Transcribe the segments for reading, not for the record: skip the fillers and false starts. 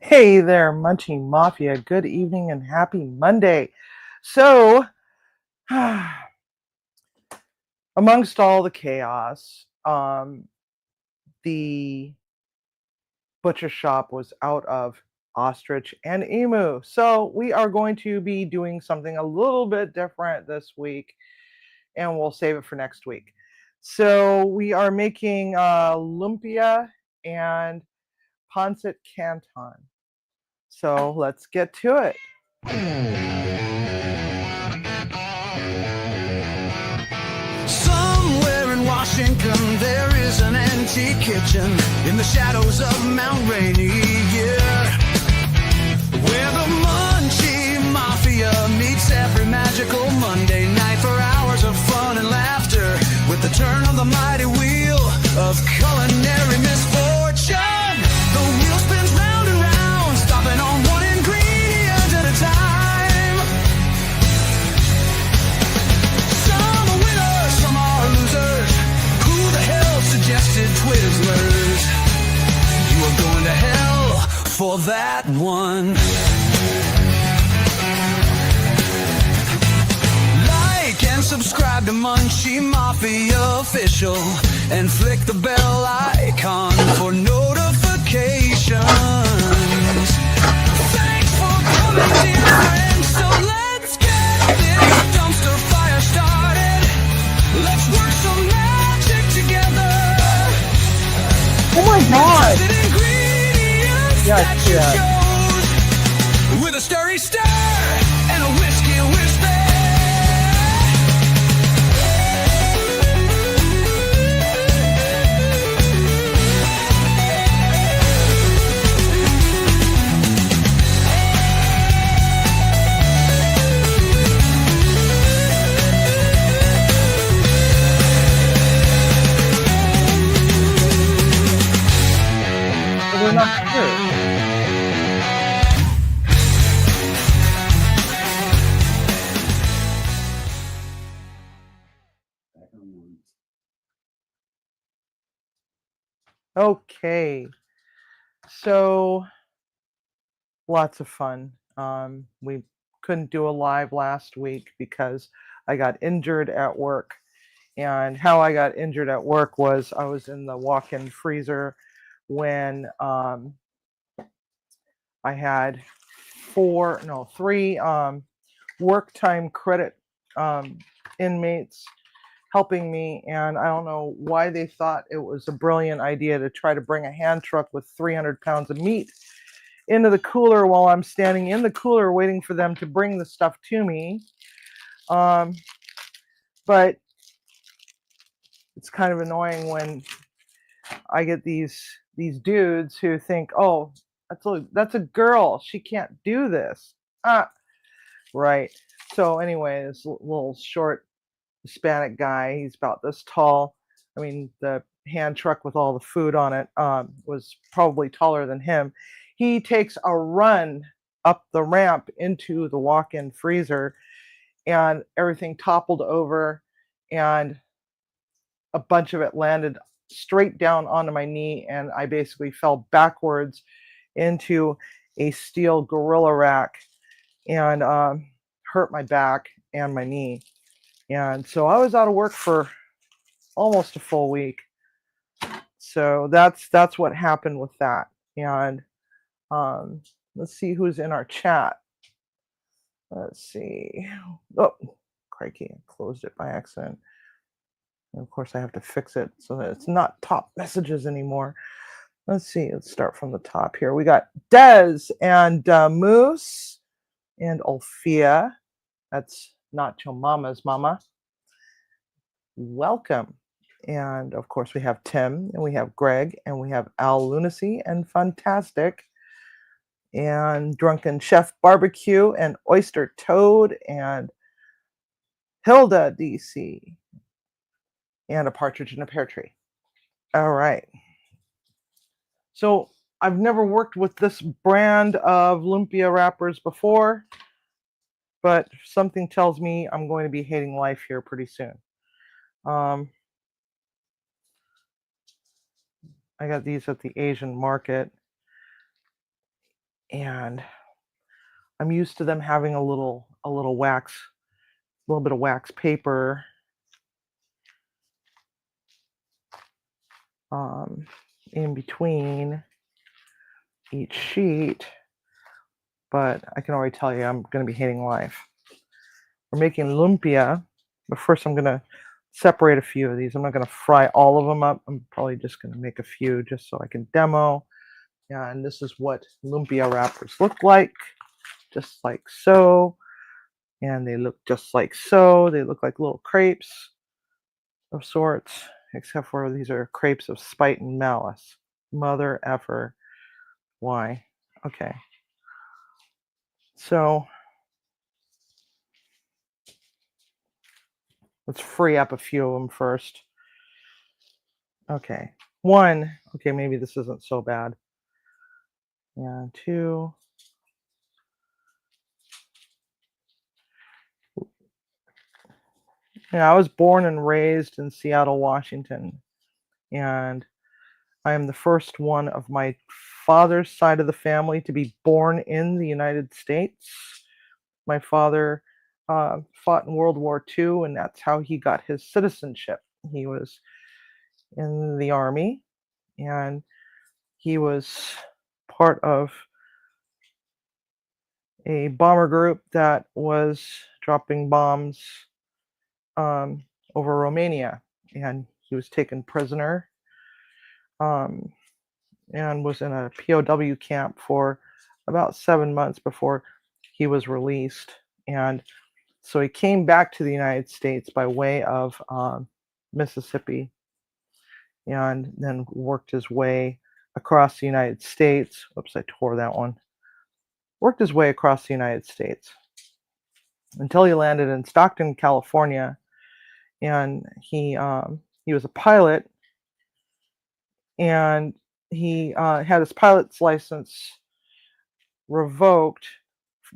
Hey there, Munchie Mafia. Good evening and happy Monday. So, amongst all the chaos, the butcher shop was out of ostrich and emu. So, we are going to be doing something a little bit different this week, and we'll save it for next week. So, we are making lumpia and pancit canton. So, let's get to it. Somewhere in Washington, there is an antique kitchen in the shadows of Mount Rainier, where the Munchie Mafia meets every magical Monday night for hours of fun and laughter with the turn of the mighty wheel of culinary misfortune. The wheel spins round and round, stopping on one ingredient at a time. Some are winners, some are losers. Who the hell suggested Twizzlers? You are going to hell for that one. Like and subscribe to Munchie Mafia Official and flick the bell icon for notifications. Thanks for coming, dear friends. So let's get this dumpster fire started. Let's work some magic together. Oh my god! The ingredients Yeah, that you yeah. chose, with a stirry stir and a whiskey whisper. They're not here. Okay, so lots of fun. We couldn't do a live last week because I got injured at work. And how I got injured at work was I was in the walk-in freezer when I had three work time credit inmates helping me, and I don't know why they thought it was a brilliant idea to try to bring a hand truck with 300 pounds of meat into the cooler while I'm standing in the cooler waiting for them to bring the stuff to me. But it's kind of annoying when I get these dudes who think, oh, that's a girl, she can't do this. Right. So anyway, this little short Hispanic guy, he's about this tall. I mean, the hand truck with all the food on it was probably taller than him. He takes a run up the ramp into the walk-in freezer, and everything toppled over, and a bunch of it landed straight down onto my knee, and I basically fell backwards into a steel gorilla rack and hurt my back and my knee. And so I was out of work for almost a full week. So that's what happened with that. And let's see who's in our chat. Let's see. Oh, crikey, I closed it by accident. And of course, I have to fix it so that it's not top messages anymore. Let's see. Let's start from the top here. We got Des and Moose and Alfia. That's not your mama's mama. Welcome. And of course, we have Tim and we have Greg and we have Al Lunacy and Fantastic and Drunken Chef Barbecue and Oyster Toad and Hilda DC and a partridge in a pear tree. All right. So I've never worked with this brand of lumpia wrappers before, but something tells me I'm going to be hating life here pretty soon. I got these at the Asian market. and I'm used to them having a little wax, a little bit of wax paper um, in between each sheet, but I can already tell you I'm going to be hating life. We're making lumpia, but first I'm going to separate a few of these. I'm not going to fry all of them up. I'm probably just going to make a few just so I can demo. Yeah, and this is what lumpia wrappers look like, just like so. And they look just like so. They look like little crepes of sorts, except for these are crepes of spite and malice. Mother effer. Why? Okay. So let's free up a few of them first. Okay. One. Okay, maybe this isn't so bad. Yeah, two. Yeah, I was born and raised in Seattle, Washington, and I am the first one of my father's side of the family to be born in the United States. My father fought in World War II, and that's how he got his citizenship. He was in the army, and he was part of a bomber group that was dropping bombs um, over Romania, and he was taken prisoner um, and was in a POW camp for about 7 months before he was released. And so he came back to the United States by way of Mississippi, and then worked his way across the United States. Oops, I tore that one. Worked his way across the United States until he landed in Stockton, California, and he was a pilot, and he had his pilot's license revoked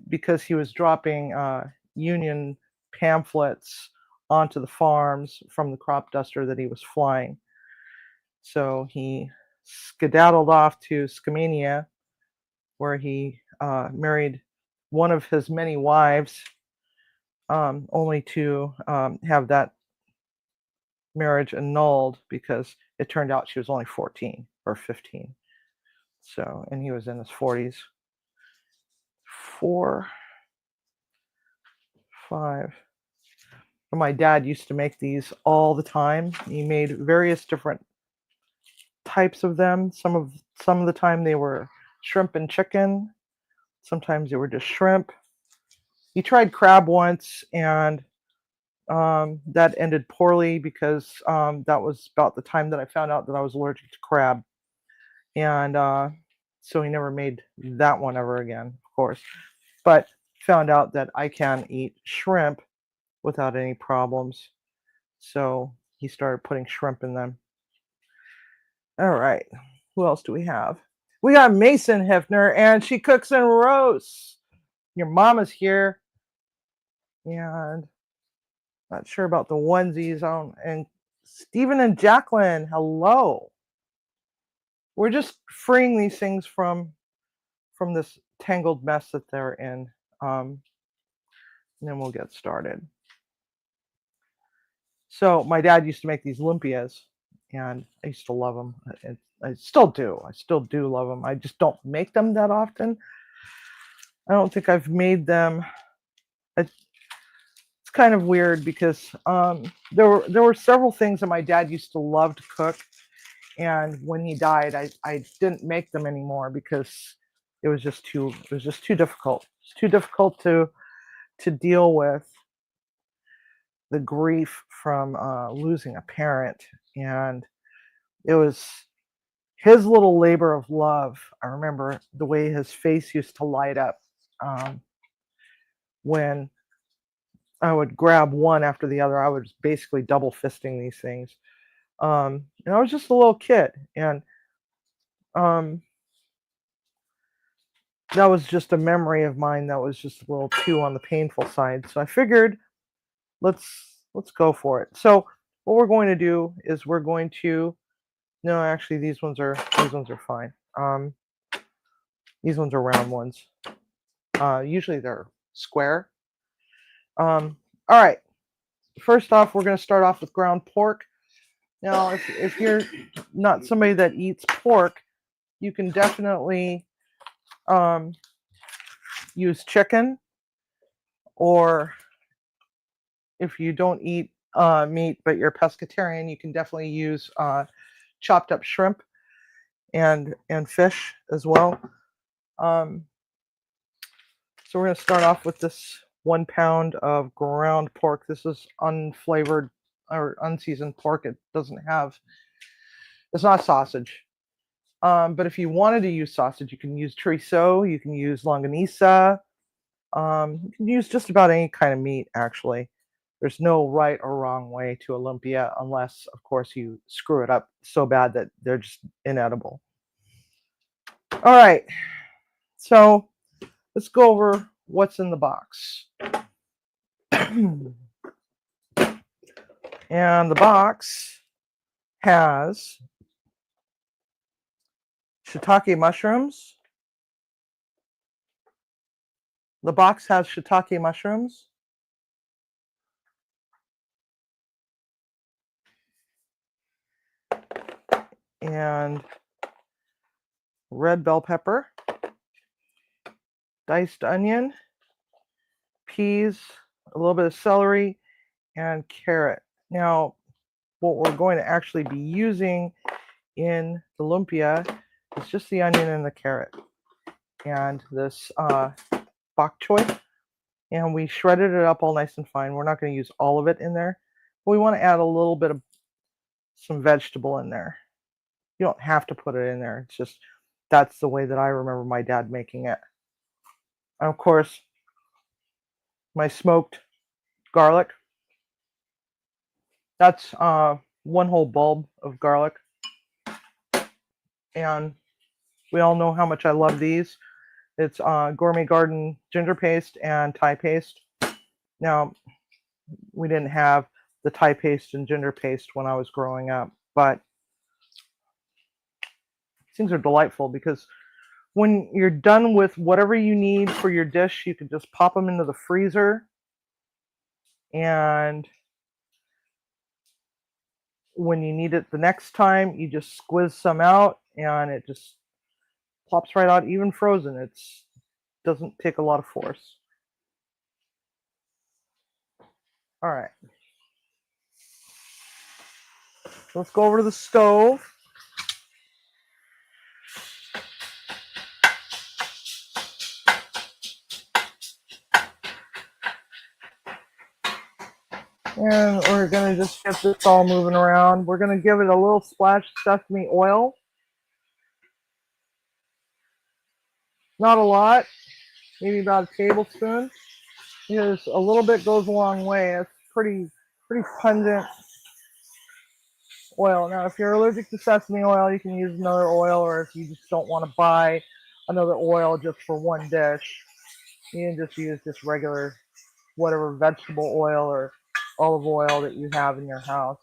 because he was dropping Union pamphlets onto the farms from the crop duster that he was flying. So he skedaddled off to Skamania, where he married one of his many wives, only to have that marriage annulled because it turned out she was only 14 or 15. So, and he was in his 40s. 4, 5. My dad used to make these all the time. He made various different types of them. Some of the time they were shrimp and chicken. Sometimes they were just shrimp. He tried crab once, and that ended poorly because that was about the time that I found out that I was allergic to crab, and so he never made that one ever again, of course. But found out that I can eat shrimp without any problems, so he started putting shrimp in them. All right, who else do we have? We got Mason Hefner, and she cooks and roasts. Your mama's here, and not sure about the onesies. And Stephen and Jacqueline, hello. We're just freeing these things from this tangled mess that they're in, and then we'll get started. So my dad used to make these lumpias, and I used to love them. I still do. I still do love them. I just don't make them that often. I don't think I've made them. It's kind of weird because there were several things that my dad used to love to cook, and when he died, I didn't make them anymore because it was just too difficult. It's too difficult to deal with the grief from losing a parent, and it was his little labor of love. I remember the way his face used to light up when I would grab one after the other. I was basically double fisting these things. And I was just a little kid, and that was just a memory of mine that was just a little too on the painful side. So I figured let's go for it. So what we're going to do is we're going to no, actually these ones are fine. These ones are round ones. Usually they're square. All right. First off, we're going to start off with ground pork. Now, if you're not somebody that eats pork, you can definitely use chicken, or if you don't eat meat but you're pescatarian, you can definitely use chopped up shrimp and fish as well. So we're going to start off with this 1 pound of ground pork. This is unflavored or unseasoned pork. It doesn't have, it's not sausage. But if you wanted to use sausage, you can use chorizo, you can use longanisa, you can use just about any kind of meat, actually. There's no right or wrong way to a lumpia, unless, of course, you screw it up so bad that they're just inedible. All right, so let's go over what's in the box. And the box has shiitake mushrooms. The box has shiitake mushrooms. And red bell pepper, diced onion, peas, a little bit of celery, and carrot. Now, what we're going to actually be using in the lumpia is just the onion and the carrot and this bok choy. And we shredded it up all nice and fine. We're not going to use all of it in there, but we want to add a little bit of some vegetable in there. You don't have to put it in there. It's just, that's the way that I remember my dad making it. And of course, my smoked garlic. That's 1 whole bulb of garlic. And we all know how much I love these. It's Gourmet Garden ginger paste and Thai paste. Now, we didn't have the Thai paste and ginger paste when I was growing up, but things are delightful because when you're done with whatever you need for your dish, you can just pop them into the freezer, and when you need it the next time, you just squeeze some out and it just plops right out, even frozen. It doesn't take a lot of force. All right. Let's go over to the stove. And we're going to just get this all moving around. We're going to give it a little splash of sesame oil. Not a lot, maybe about a tablespoon, because a little bit goes a long way. It's pretty pungent oil. Now, if you're allergic to sesame oil, you can use another oil, or if you just don't want to buy another oil just for one dish, you can just use just regular, whatever vegetable oil or olive oil that you have in your house.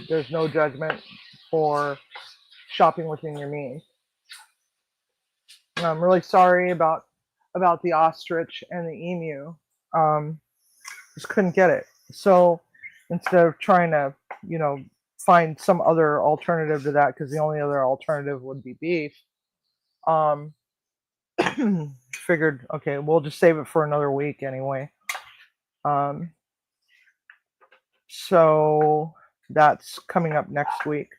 There's no judgment for shopping within your means. And I'm really sorry about the ostrich and the emu. Just couldn't get it. So instead of trying to, find some other alternative to that, because the only other alternative would be beef, figured, okay, we'll just save it for another week anyway. So that's coming up next week.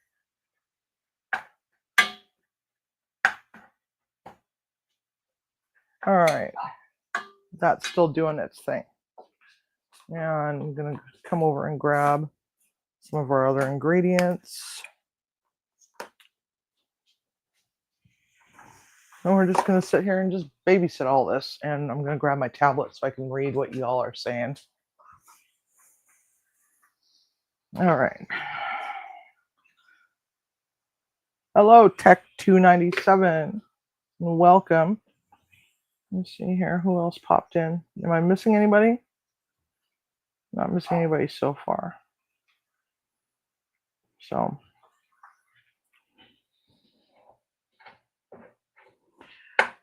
All right, that's still doing its thing. And I'm gonna come over and grab some of our other ingredients. And we're just gonna sit here and just babysit all this. And I'm gonna grab my tablet so I can read what you all are saying. All right. Hello, Tech297. Welcome. Let me see here. Who else popped in? Am I missing anybody? Not missing anybody so far. So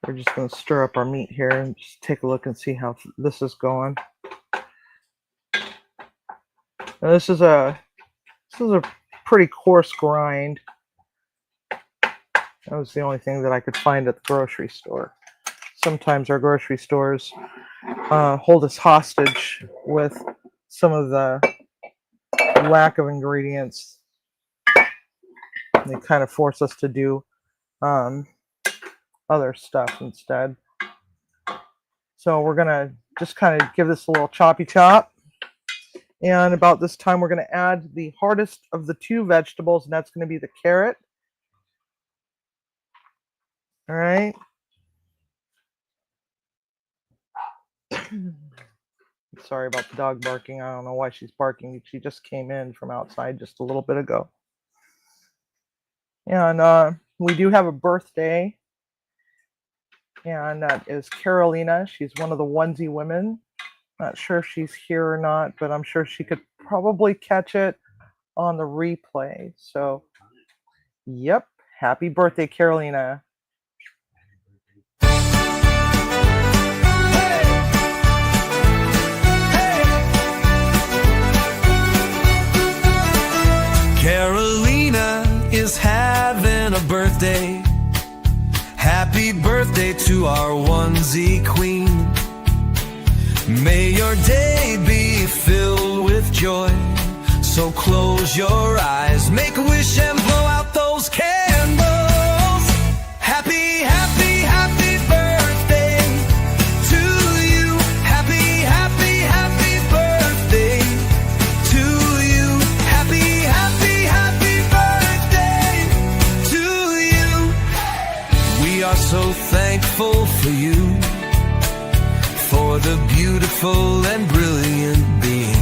We're just going to stir up our meat here and just take a look and see how this is going. Now this is a pretty coarse grind. That was the only thing that I could find at the grocery store. Sometimes our grocery stores hold us hostage with some of the lack of ingredients. They kind of force us to do other stuff instead. So we're going to just kind of give this a little choppy chop. And about this time, we're going to add the hardest of the two vegetables, and that's going to be the carrot. All right. Sorry about the dog barking. I don't know why she's barking. She just came in from outside just a little bit ago. And we do have a birthday, and that is Carolina. She's one of the onesie women. Not sure if she's here or not, but I'm sure she could probably catch it on the replay. So, yep. Happy birthday, Carolina. Carolina is having a birthday. Happy birthday to our onesie queen. May your day be filled with joy. So close your eyes, make a wish and blow out those candles. Happy, happy, happy birthday to you. Happy, happy, happy birthday to you. Happy, happy, happy birthday to you. We are so thankful for you, for the beautiful and brilliant being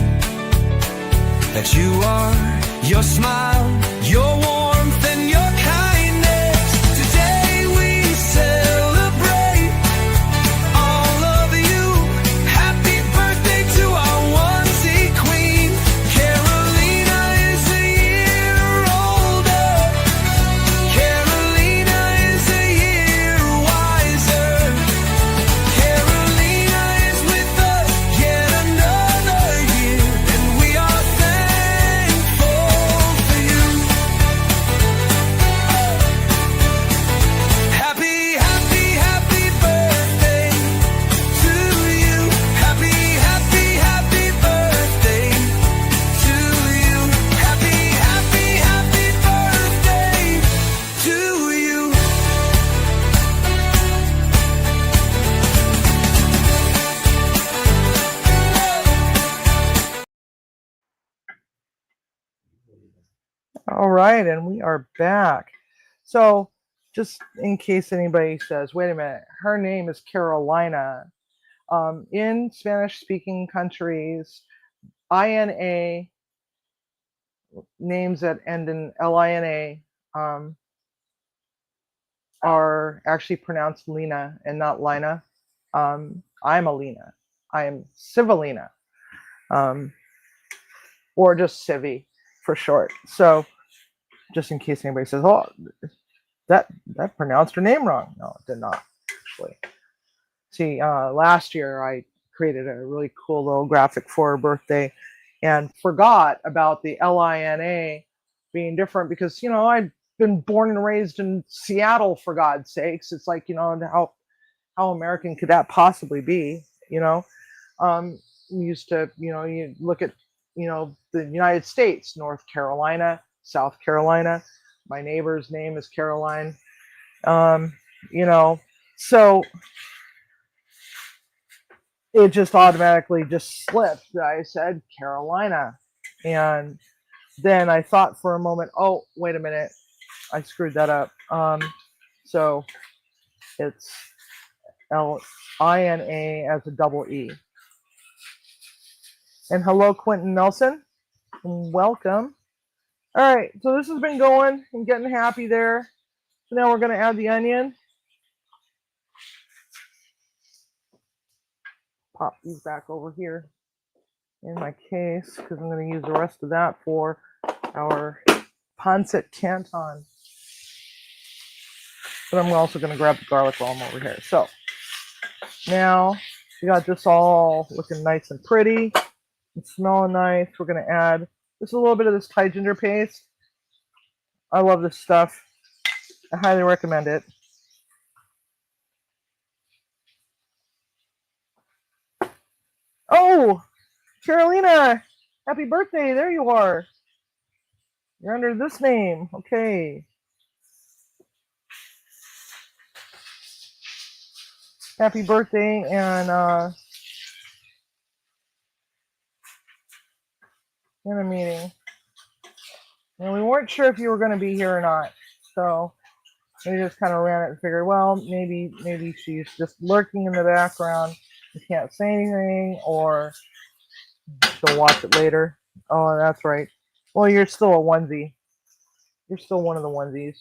that you are. Your smile, your warmth, and your kindness. Today we celebrate all of you. Happy birthday to our onesie queen. Carolina is a year older. Carolina is a year wiser. Carolina is with us yet another year, and we are thankful for you. Happy, happy, happy birthday to you. Happy, happy, happy birthday to you. Happy, happy, happy birthday to you. All right, and we are back. So, just in case anybody says, wait a minute, her name is Carolina. In Spanish-speaking countries, INA, names that end in LINA, are actually pronounced Lena and not Lina. I'm Alina. I am Civilina, or just Sivi for short. So, just in case anybody says, "Oh, that pronounced her name wrong," no, it did not actually. See, last year I created a really cool little graphic for her birthday, and forgot about the LINA being different because I'd been born and raised in Seattle, for God's sakes. It's like, how American could that possibly be? We used to, you look at, the United States, North Carolina, South Carolina. My neighbor's name is Caroline. So it just automatically just slipped. I said Carolina. And then I thought for a moment, oh, wait a minute, I screwed that up. So it's LINA as a double E. And hello, Quentin Nelson. Welcome. All right, so this has been going and getting happy there. So now we're going to add the onion. Pop these back over here in my case because I'm going to use the rest of that for our Pancit Canton. But I'm also going to grab the garlic while I'm over here. So now we got this all looking nice and pretty and smelling nice. We're going to add just a little bit of this Thai ginger paste. I love this stuff. I highly recommend it. Oh, Carolina, happy birthday. There you are. You're under this name. Okay. Happy birthday. And in a meeting. And we weren't sure if you were going to be here or not. So we just kind of ran it and figured, well, maybe she's just lurking in the background and can't say anything, or she'll watch it later. Oh, that's right. Well, you're still a onesie. You're still one of the onesies.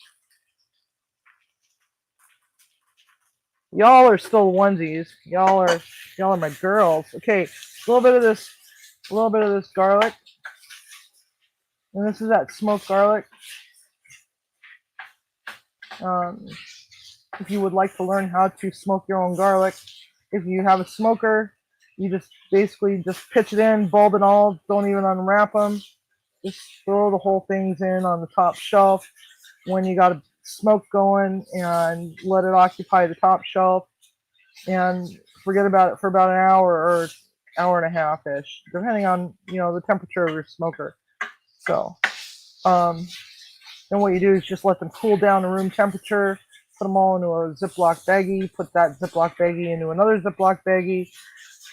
Y'all are still onesies. Y'all are my girls. Okay, a little bit of this garlic. And this is that smoked garlic. If you would like to learn how to smoke your own garlic, if you have a smoker, you just basically just pitch it in, bulb and all. Don't even unwrap them. Just throw the whole things in on the top shelf when you got a smoke going, and let it occupy the top shelf, and forget about it for about an hour or hour and a half ish, depending on the temperature of your smoker. So then what you do is just let them cool down to room temperature. Put them all into a Ziploc baggie. Put that Ziploc baggie into another Ziploc baggie,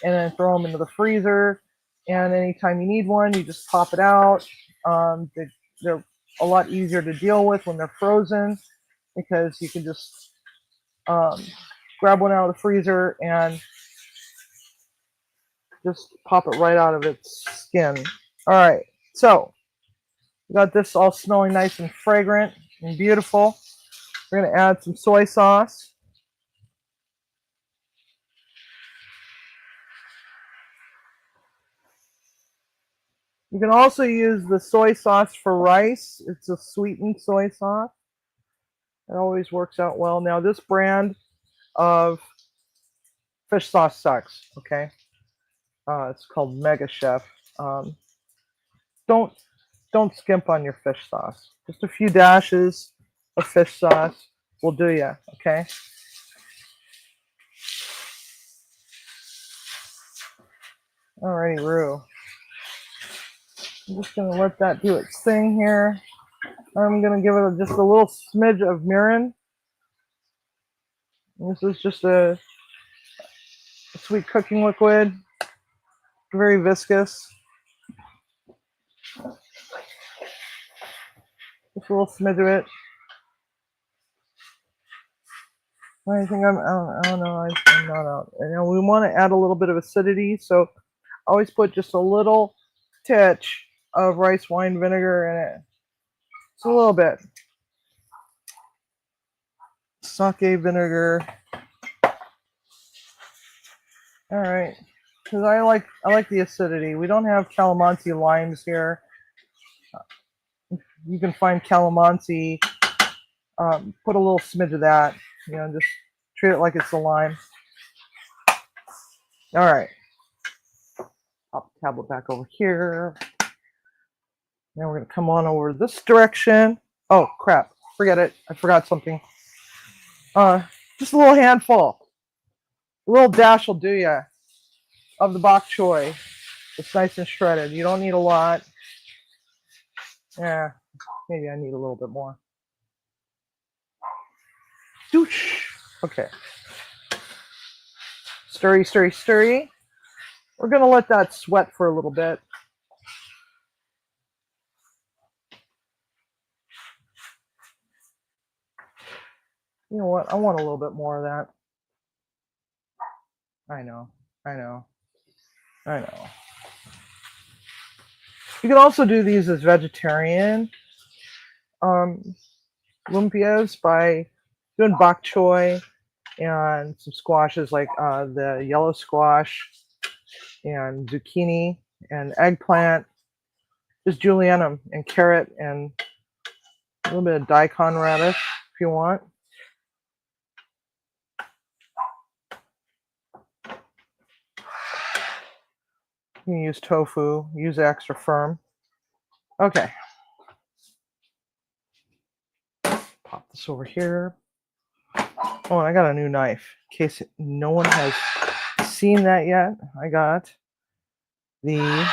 and then throw them into the freezer. And anytime you need one, you just pop it out. They're a lot easier to deal with when they're frozen, because you can just grab one out of the freezer and just pop it right out of its skin. All right, so we got this all smelling nice and fragrant and beautiful. We're going to add some soy sauce. You can also use the soy sauce for rice. It's a sweetened soy sauce. It always works out well. Now, this brand of fish sauce sucks, okay? It's called Mega Chef. Don't skimp on your fish sauce. Just a few dashes of fish sauce will do ya, okay? Alrighty, Roo. I'm just gonna let that do its thing here. I'm gonna give it just a little smidge of mirin. This is just a sweet cooking liquid, very viscous. Just a little smidge of it. I think I don't know. I'm not out. And we want to add a little bit of acidity, so always put just a little titch of rice wine vinegar in it. Just a little bit. Sake vinegar. All right, because I like the acidity. We don't have calamansi limes here. You can find calamansi. Put a little smidge of that. Just treat it like it's a lime. All right. Pop the tablet back over here. Now we're going to come on over this direction. Oh, crap. Forget it. I forgot something. Just a little handful. A little dash will do ya of the bok choy. It's nice and shredded. You don't need a lot. Yeah, maybe I need a little bit more. Doosh. Okay. Stirry, stirry, stirry. We're going to let that sweat for a little bit. You know what? I want a little bit more of that. I know. You can also do these as vegetarian lumpias by doing bok choy and some squashes like the yellow squash and zucchini and eggplant. Just julienne them, and carrot and a little bit of daikon radish if you want. You can use tofu, use extra firm. Okay. Pop this over here. Oh, and I got a new knife. In case no one has seen that yet, I got the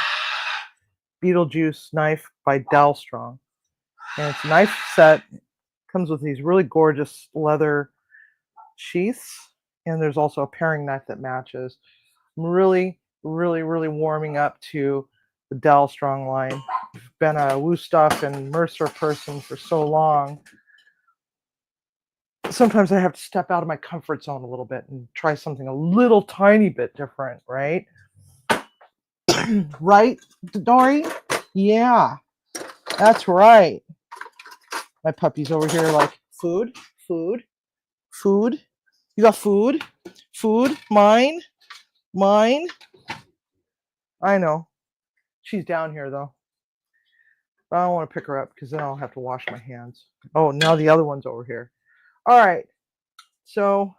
Beetlejuice knife by Dalstrong. And it's a knife set. Comes with these really gorgeous leather sheaths. And there's also a paring knife that matches. I'm really, really, really warming up to the Dalstrong line. I've been a Woostuff and Mercer person for so long. Sometimes I have to step out of my comfort zone a little bit and try something a little tiny bit different, right? Right, Dory? Yeah, that's right. My puppy's over here like, food, food, food. You got food? Food? Mine? Mine? I know. She's down here though. But I don't want to pick her up because then I'll have to wash my hands. Oh, now the other one's over here. All right. So,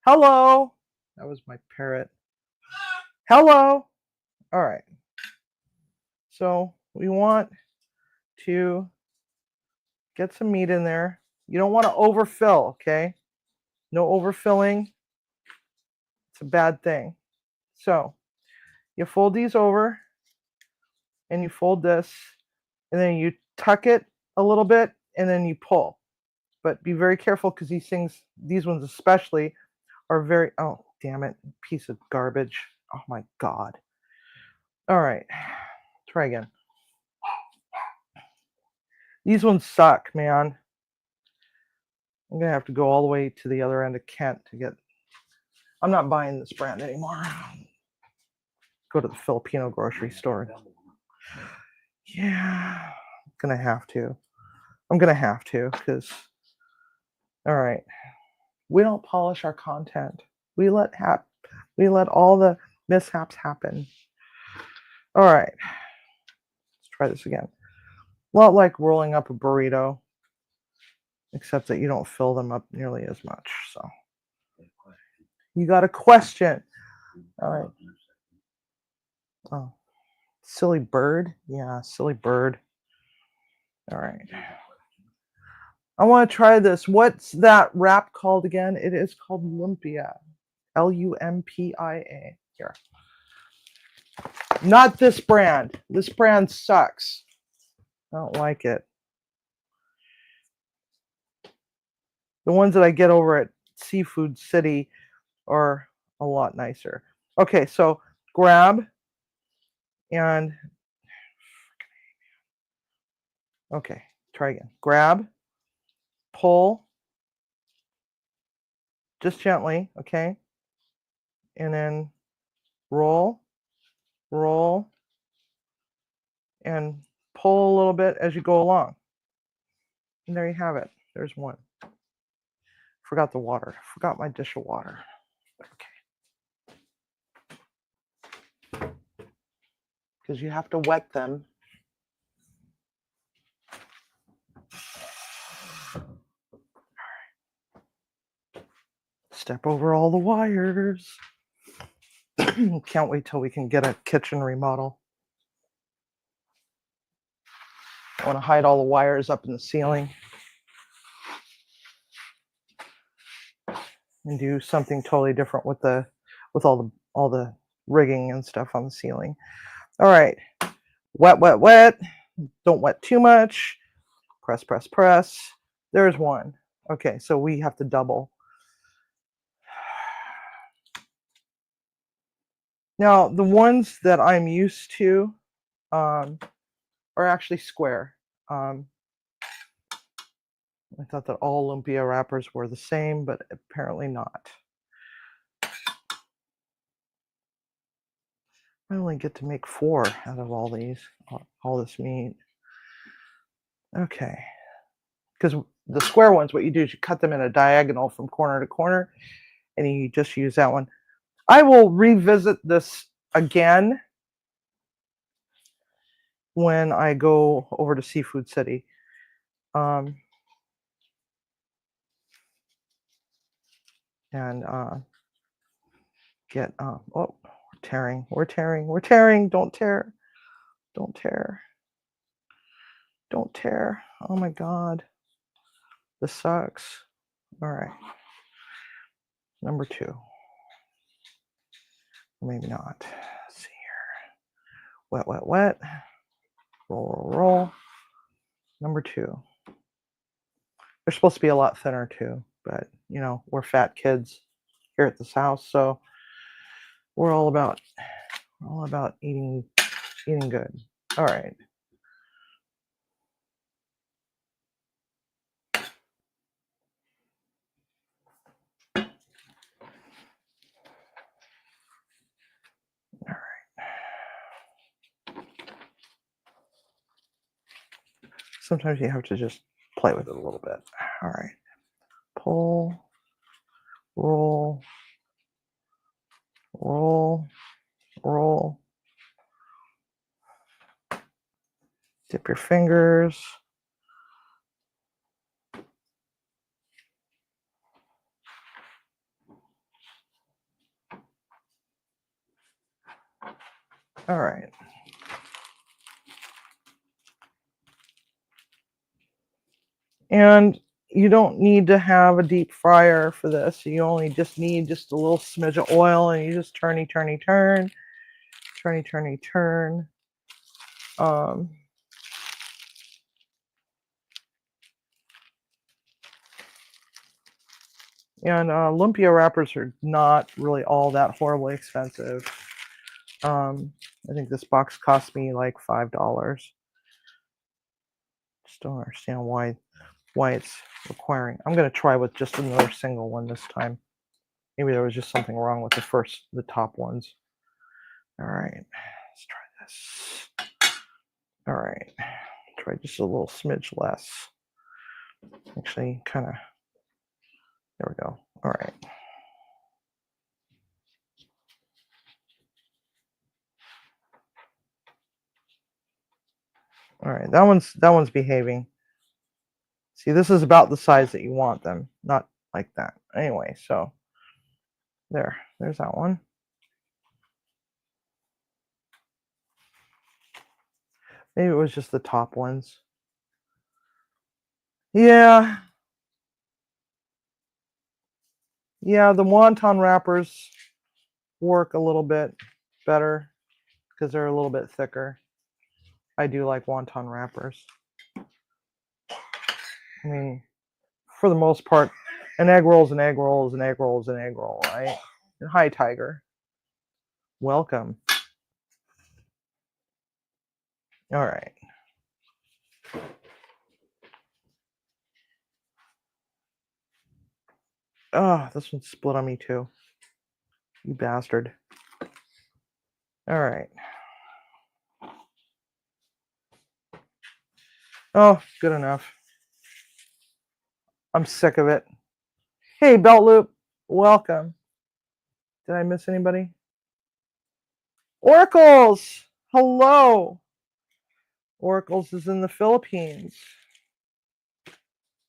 hello. That was my parrot. Hello. All right. So we want to get some meat in there. You don't want to overfill, okay? No overfilling. It's a bad thing. So you fold these over and you fold this and then you tuck it a little bit and then you pull. But be very careful because these ones especially, are very, oh, damn it, piece of garbage. Oh my God. All right, try again. These ones suck, man. I'm gonna have to go all the way to the other end of Kent to get, I'm not buying this brand anymore. Go to the Filipino grocery store. Yeah, I'm gonna have to. I'm gonna have to, because, all right, we don't polish our content. We let all the mishaps happen. All right, let's try this again. A lot like rolling up a burrito, except that you don't fill them up nearly as much. So, you got a question? All right. Oh, silly bird. Yeah, silly bird. All right. I want to try this. What's that wrap called again? It is called Lumpia. Lumpia. Here. Not this brand. This brand sucks. I don't like it. The ones that I get over at Seafood City are a lot nicer. Okay, so grab and, okay, try again. Grab, pull, just gently, okay? And then roll, roll, and pull a little bit as you go along. And there you have it. There's one. Forgot the water. Forgot my dish of water. Okay. Because you have to wet them. Step over all the wires. Can't wait till we can get a kitchen remodel. I want to hide all the wires up in the ceiling and do something totally different with all the rigging and stuff on the ceiling. All right, wet, wet, wet. Don't wet too much. Press, press, press. There's one. Okay, so we have to double. Now, the ones that I'm used to are actually square. I thought that all lumpia wrappers were the same, but apparently not. I only get to make 4 out of all these, all this meat. Okay, because the square ones, what you do is you cut them in a diagonal from corner to corner, and you just use that one. I will revisit this again when I go over to Seafood City. And get, oh, tearing. We're tearing. We're tearing. Don't tear. Don't tear. Don't tear. Oh my God. This sucks. All right. Number 2. Maybe not. Let's see here. Wet, wet, wet. Roll, roll, roll. Number 2. They're supposed to be a lot thinner too, but you know, we're fat kids here at this house, so we're all about eating good. All right. All right. Sometimes you have to just play with it a little bit. All right. Pull, roll, roll, roll. Dip your fingers. All right. And you don't need to have a deep fryer for this. You only just need just a little smidge of oil, and you just turny, turny, turn, turny, turny, turn. And lumpia wrappers are not really all that horribly expensive. I think this box cost me like $5. Just don't understand why it's requiring. I'm gonna try with just another single one this time. Maybe there was just something wrong with the top ones. All right, let's try this. All right, try just a little smidge less. Actually, kind of. There we go. All right. All right, that one's behaving. See, this is about the size that you want them, not like that. Anyway, so there's that one. Maybe it was just the top ones. Yeah. Yeah, the wonton wrappers work a little bit better because they're a little bit thicker. I do like wonton wrappers. I mean, for the most part, an egg roll is an egg roll is an egg roll is an egg roll, right? And hi, Tiger. Welcome. All right. Oh, this one split on me too. You bastard. All right. Oh, good enough. I'm sick of it. Hey, Belt Loop. Welcome. Did I miss anybody? Oracles. Hello. Oracles is in the Philippines.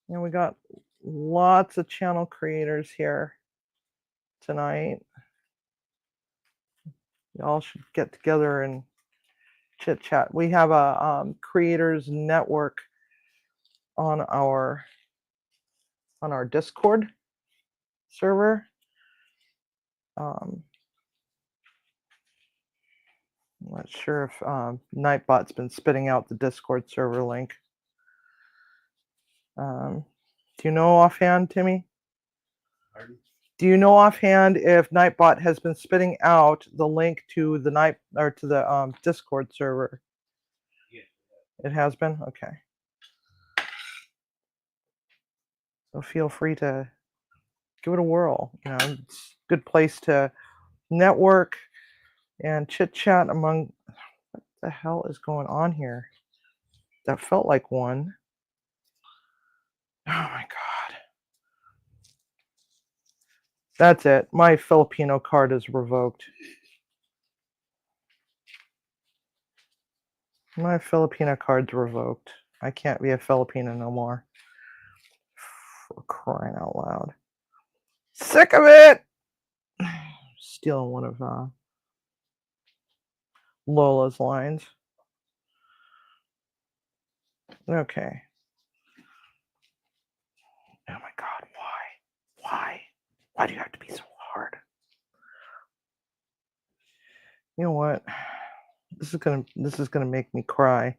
And we got lots of channel creators here tonight. Y'all should get together and chit chat. We have a creators network on our Discord server. I'm not sure if Nightbot's been spitting out the Discord server link. Do you know offhand, Timmy? Pardon? Do you know offhand if Nightbot has been spitting out the link to the Discord server? Yeah. It has been? Okay. So feel free to give it a whirl. You know, it's a good place to network and chit chat among. What the hell is going on here? That felt like one. Oh my God. That's it. My Filipino card is revoked. My Filipino card's revoked. I can't be a Filipino no more. For crying out loud. Sick of it! Stealing one of Lola's lines. Okay. Oh my God, why? Why? Why do you have to be so hard? You know what? This is gonna make me cry.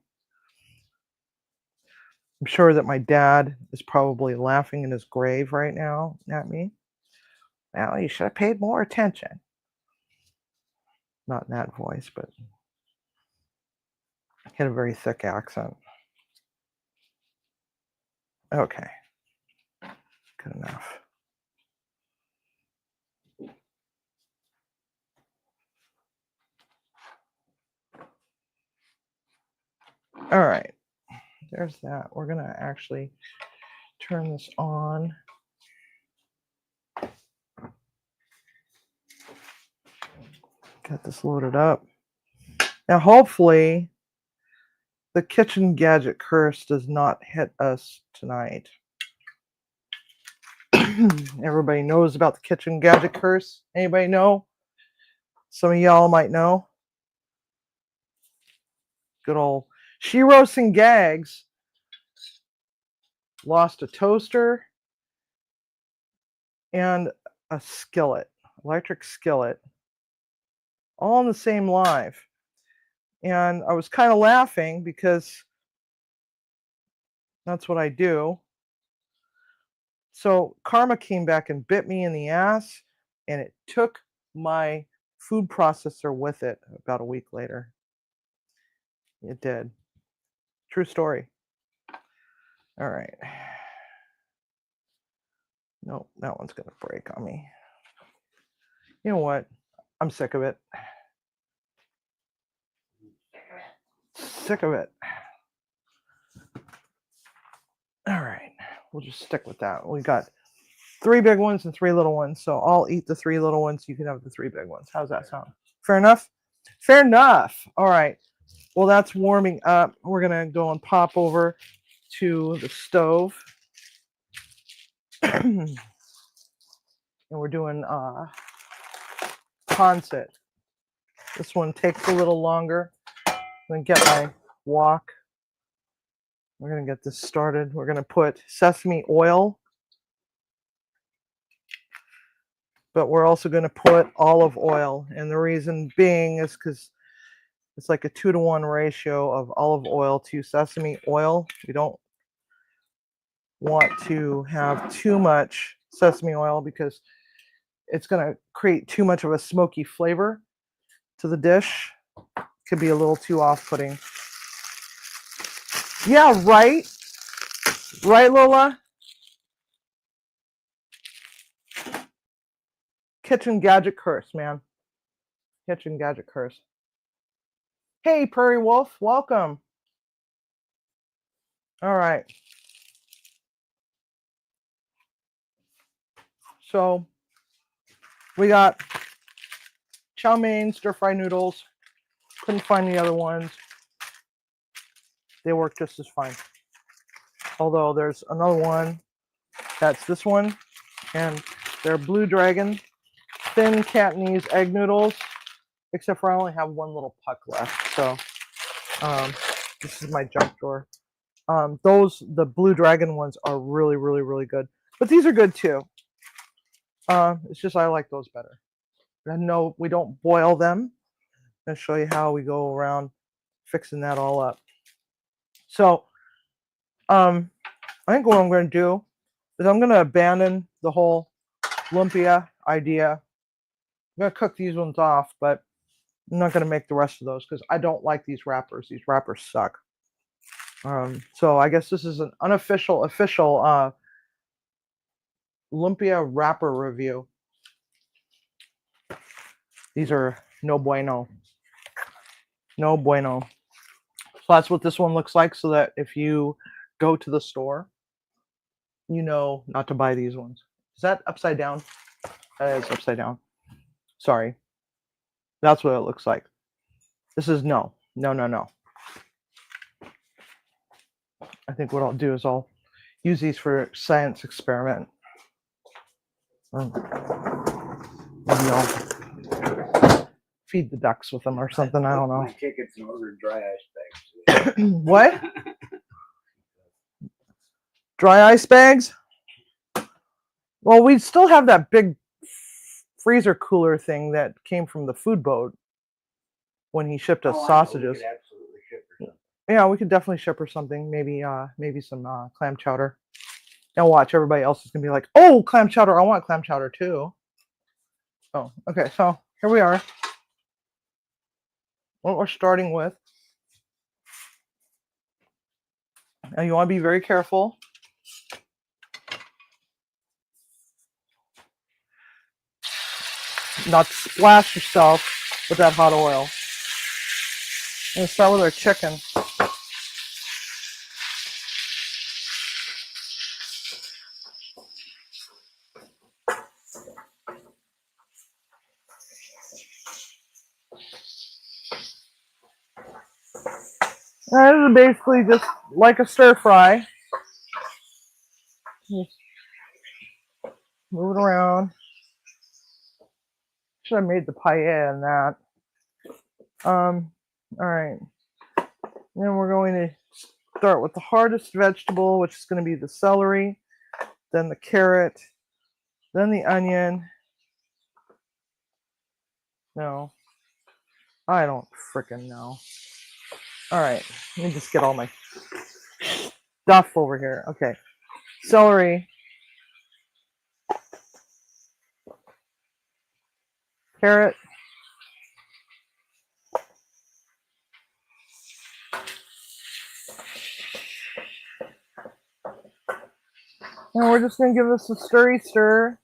I'm sure that my dad is probably laughing in his grave right now at me. Well, you should have paid more attention. Not in that voice, but he had a very thick accent. Okay. Good enough. All right. There's that. We're going to actually turn this on. Get this loaded up. Now, hopefully, the kitchen gadget curse does not hit us tonight. Everybody knows about the kitchen gadget curse. Anybody know? Some of y'all might know. Good old Sheroes and Gags lost a toaster and a skillet, electric skillet, all in the same live. And I was kind of laughing because that's what I do. So karma came back and bit me in the ass, and it took my food processor with it about a week later. It did. True story. All right. Nope, that one's going to break on me. You know what? I'm sick of it. Sick of it. All right. We'll just stick with that. We got 3 big ones and 3 little ones. So I'll eat the 3 little ones. You can have the 3 big ones. How's that sound? Fair enough? Fair enough. All right. Well, that's warming up. We're going to go and pop over to the stove. And we're doing pancit. This one takes a little longer. I'm going to get my wok. We're going to get this started. We're going to put sesame oil. But we're also going to put olive oil. And the reason being is because it's like a 2-to-1 ratio of olive oil to sesame oil. We don't want to have too much sesame oil because it's going to create too much of a smoky flavor to the dish. Could be a little too off-putting. Yeah, right? Right, Lola? Kitchen gadget curse, man. Kitchen gadget curse. Hey, Prairie Wolf, welcome. All right. So we got chow mein, stir-fried noodles. Couldn't find the other ones. They work just as fine. Although there's another one. That's this one. And they're Blue Dragon thin Cantonese egg noodles. Except for I only have one little puck left. So this is my junk drawer. The Blue Dragon ones are really, really, really good. But these are good too. It's just I like those better. And no, we don't boil them. I'll show you how we go around fixing that all up. So I think what I'm going to do is I'm going to abandon the whole lumpia idea. I'm going to cook these ones off, but I'm not going to make the rest of those because I don't like these wrappers. These wrappers suck. So I guess this is an official lumpia wrapper review. These are no bueno. No bueno. So that's what this one looks like, so that if you go to the store, you know not to buy these ones. Is that upside down? That is upside down. Sorry. That's what it looks like. This is no. I think what I'll do is I'll use these for science experiment. Maybe I'll feed the ducks with them or something. I don't know. My tickets and ordered dry ice bags. What? Dry ice bags? Well, we still have that big freezer cooler thing that came from the food boat when he shipped us sausages. We could absolutely ship her something. Yeah, we could definitely ship her something. Maybe some clam chowder. Now watch, everybody else is gonna be like, "Oh, clam chowder! I want clam chowder too." Oh, okay. So here we are. What we're starting with. Now you want to be very careful. Not to splash yourself with that hot oil. I'm gonna start with our chicken. This is basically just like a stir fry. Just move it around. Should have made the paella in that. All right. Then we're going to start with the hardest vegetable, which is going to be the celery, then the carrot, then the onion. No, I don't frickin' know. All right, let me just get all my stuff over here. Okay, celery, carrot, and we're just going to give this a stirry stir.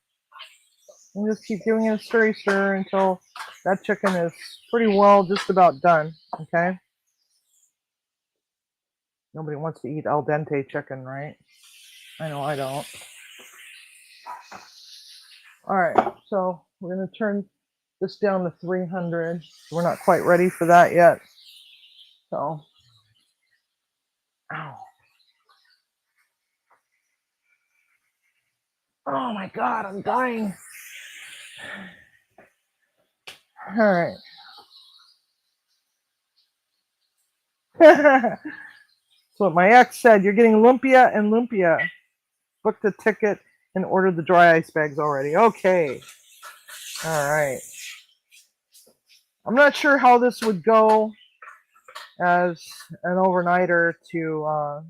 And just keep giving it a stirry stir until that chicken is pretty well just about done, okay? Nobody wants to eat al dente chicken, right? I know I don't. All right, so we're going to turn this down to 300. We're not quite ready for that yet. So, ow. Oh my God, I'm dying. All right. So my ex said, you're getting Lumpia and Lumpia. Booked the ticket and ordered the dry ice bags already. Okay. All right. I'm not sure how this would go as an overnighter to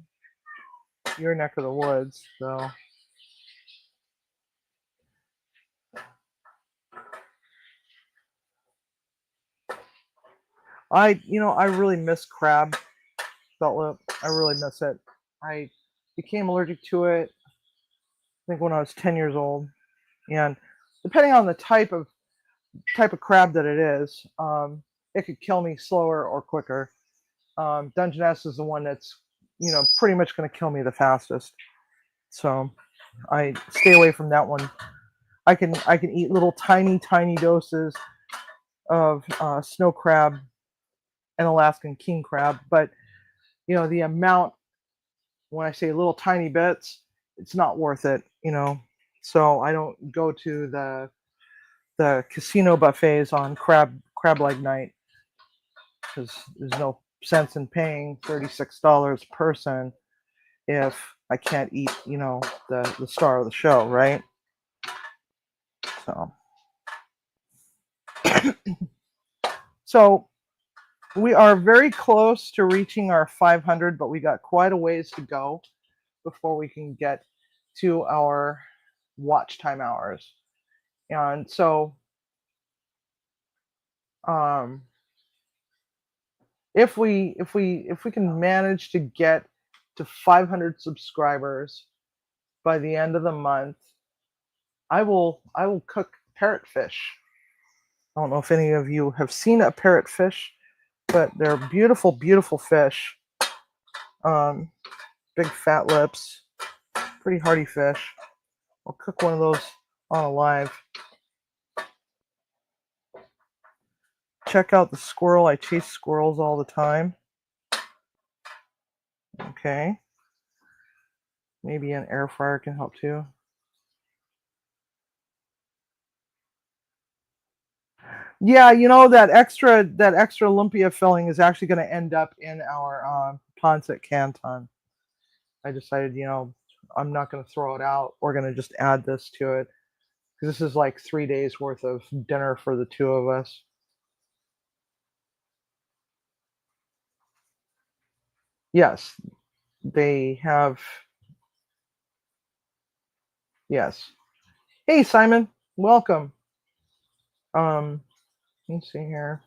your neck of the woods, so. I really miss crab belt lip. I really miss it. I became allergic to it, I think when I was 10 years old. And depending on the type of crab that it is, it could kill me slower or quicker. Dungeness is the one that's, pretty much going to kill me the fastest. So I stay away from that one. I can eat little tiny doses of snow crab and Alaskan king crab, but the amount, when I say little tiny bits, it's not worth it. So I don't go to the casino buffets on crab leg night, because there's no sense in paying $36 a person if I can't eat, the star of the show, right? So we are very close to reaching our 500, but we got quite a ways to go before we can get to our watch time hours. And so if we can manage to get to 500 subscribers by the end of the month, I will cook parrotfish. I don't know if any of you have seen a parrotfish, but they're beautiful fish. Big fat lips, pretty hearty fish. I'll cook one of those on alive. Check out the squirrel. I chase squirrels all the time. Okay. Maybe an air fryer can help too. Yeah, you know that extra lumpia filling is actually going to end up in our pancit canton. I decided, I'm not going to throw it out. We're going to just add this to it because this is like 3 days worth of dinner for the two of us. Yes, they have. Yes. Hey, Simon, welcome. Let's see here.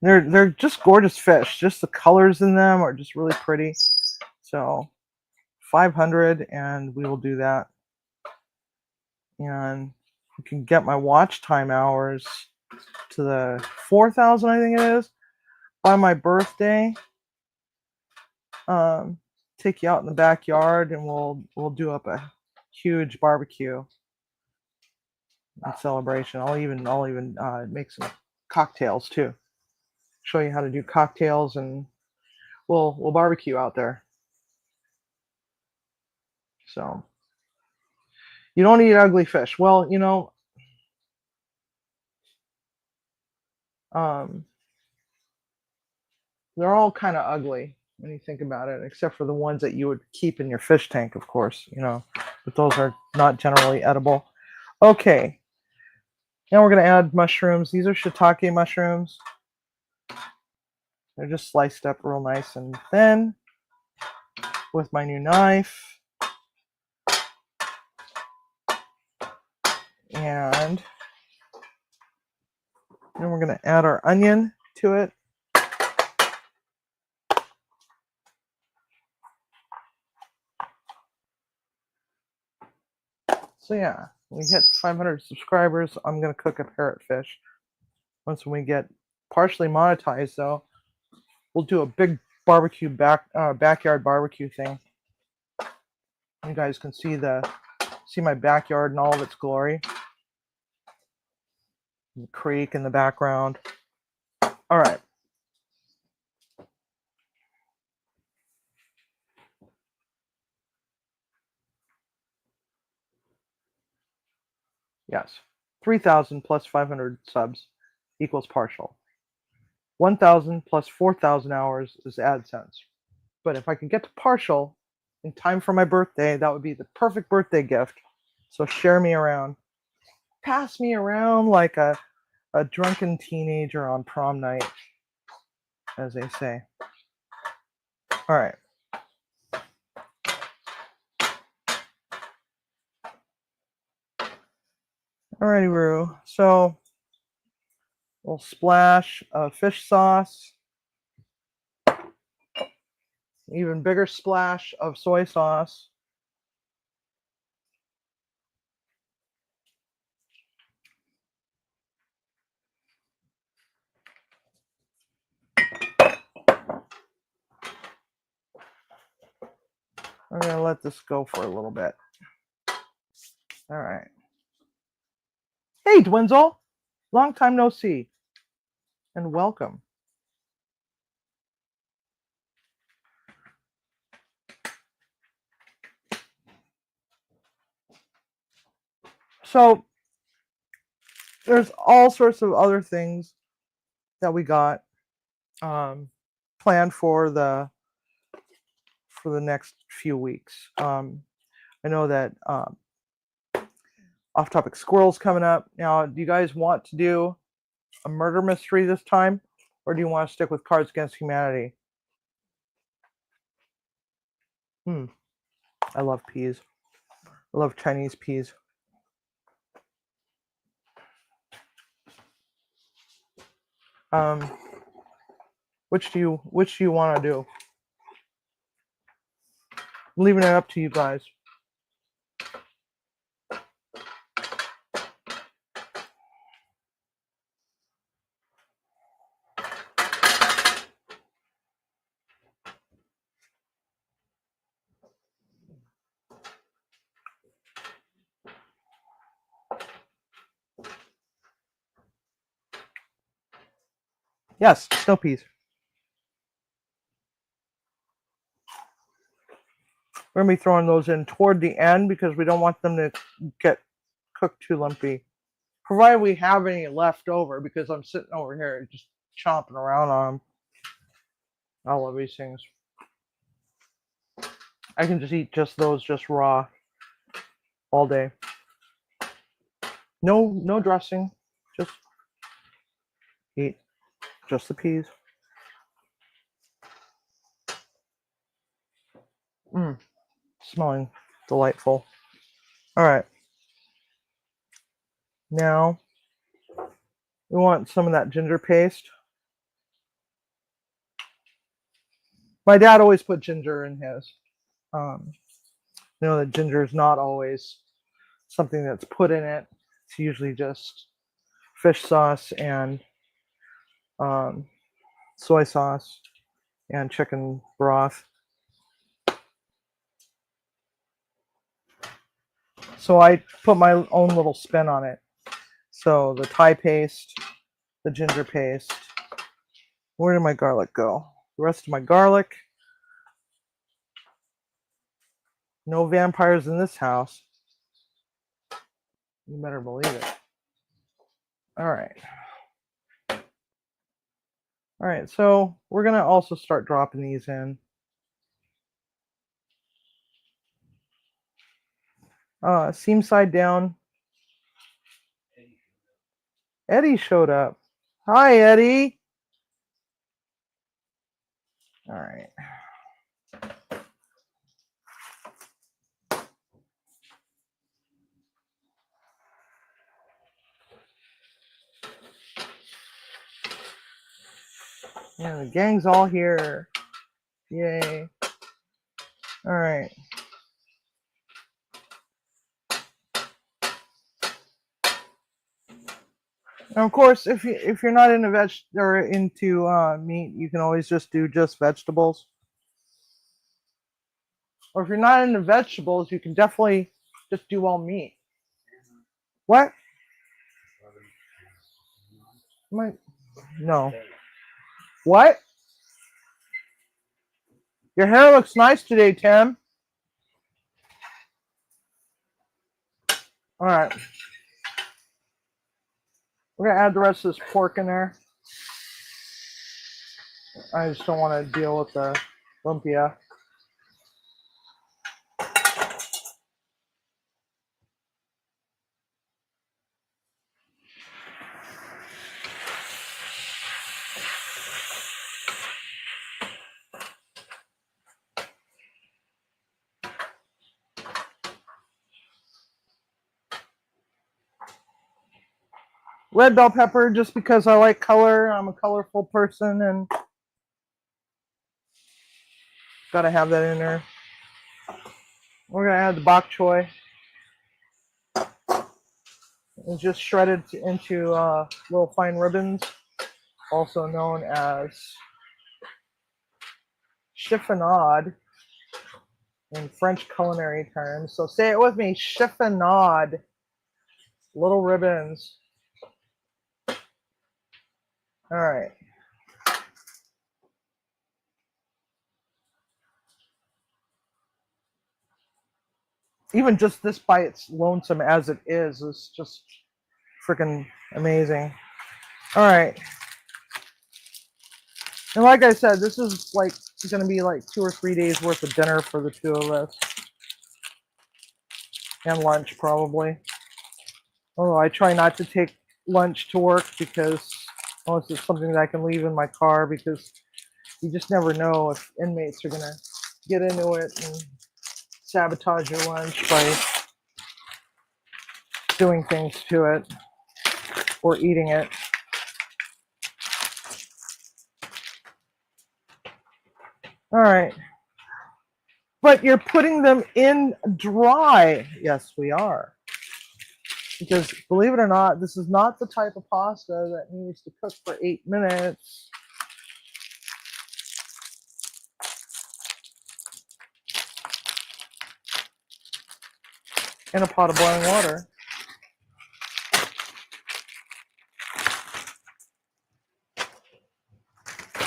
They're just gorgeous fish. Just the colors in them are just really pretty. So 500, and we will do that. And you can get my watch time hours to the 4,000, I think it is, by my birthday. Take you out in the backyard, and we'll do up a huge barbecue in celebration. I'll even make some cocktails too. Show you how to do cocktails, and we'll barbecue out there. So you don't eat ugly fish. Well, they're all kind of ugly when you think about it, except for the ones that you would keep in your fish tank, of course, but those are not generally edible. Okay. Now we're going to add mushrooms. These are shiitake mushrooms. They're just sliced up real nice and thin with my new knife. And then we're going to add our onion to it. So yeah, when we hit 500 subscribers, I'm going to cook a parrotfish. Once we get partially monetized, though, we'll do a big barbecue backyard barbecue thing. You guys can see my backyard and all of its glory. The creek in the background. All right. Yes. 3,000 plus 500 subs equals partial. 1,000 plus 4,000 hours is AdSense. But if I could get to partial in time for my birthday, that would be the perfect birthday gift. So share me around. Pass me around like a drunken teenager on prom night, as they say. All right. Alrighty, Roo. So we'll splash of fish sauce. Even bigger splash of soy sauce. I'm going to let this go for a little bit. All right. Hey, Dwinzel. Long time no see. And welcome. So there's all sorts of other things that we got planned for the next few weeks. I know that off-topic squirrels coming up. Now, do you guys want to do a murder mystery this time, or do you want to stick with Cards Against Humanity? I love peas. I love Chinese peas. Which do you want to do? I'm leaving it up to you guys. Yes, snow peas. We're going to be throwing those in toward the end because we don't want them to get cook too lumpy. Provided we have any left over, because I'm sitting over here just chomping around on them. I love these things. I can just eat just those, just raw, all day. No dressing. Just eat just the peas. Smelling delightful. All right. Now we want some of that ginger paste. My dad always put ginger in his. You know that ginger is not always something that's put in it. It's usually just fish sauce and soy sauce and chicken broth. So I put my own little spin on it. So the Thai paste, the ginger paste. Where did my garlic go? The rest of my garlic. No vampires in this house. You better believe it. All right. All right, so we're going to also start dropping these in. Seam side down. Eddie showed up. Hi, Eddie. All right. Yeah, the gang's all here. Yay. All right. Now, of course, if you're not into meat, you can always just do just vegetables. Or if you're not into vegetables, you can definitely just do all meat. What? No. What? Your hair looks nice today, Tim. All right. We're going to add the rest of this pork in there. I just don't want to deal with the lumpia. Red bell pepper, just because I like color. I'm a colorful person and gotta have that in there. We're gonna add the bok choy. It's just shredded into little fine ribbons, also known as chiffonade in French culinary terms. So say it with me, chiffonade. Little ribbons. All right. Even just this by its lonesome as it is just freaking amazing. All right. And like I said, this is like going to be like 2 or 3 days worth of dinner for the two of us. And lunch probably. Although I try not to take lunch to work because unless it's something that I can leave in my car, because you just never know if inmates are going to get into it and sabotage your lunch by doing things to it or eating it. All right. But you're putting them in dry. Yes, we are. Because believe it or not, this is not the type of pasta that needs to cook for 8 minutes. In a pot of boiling water.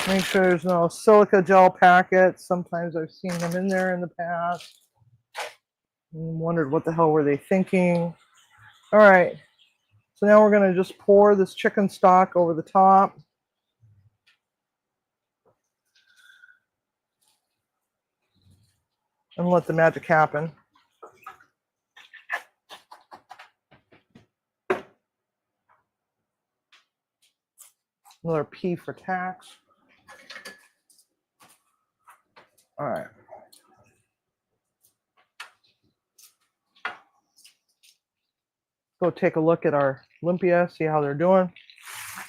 Make sure there's no silica gel packets. Sometimes I've seen them in there in the past and wondered what the hell were they thinking. All right. So now we're going to just pour this chicken stock over the top. And let the magic happen. Another P for tax. All right. Go take a look at our Lumpia, see how they're doing.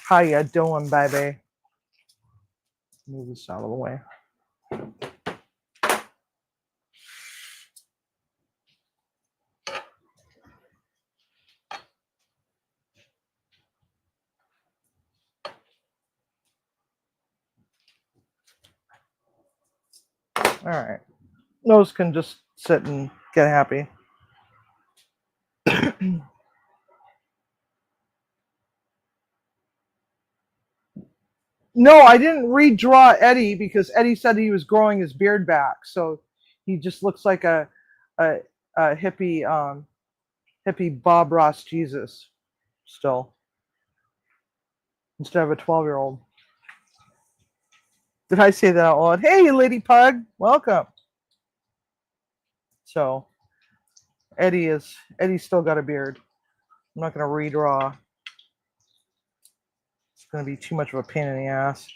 How ya doing, baby? Move this out of the way. All right. Those can just sit and get happy. No, I didn't redraw Eddie because Eddie said he was growing his beard back, so he just looks like a hippie hippie Bob Ross Jesus still, instead of a 12-year-old. Did I say that out loud? Hey, Lady Pug, welcome. So Eddie's still got a beard. I'm not gonna redraw. It's gonna be too much of a pain in the ass.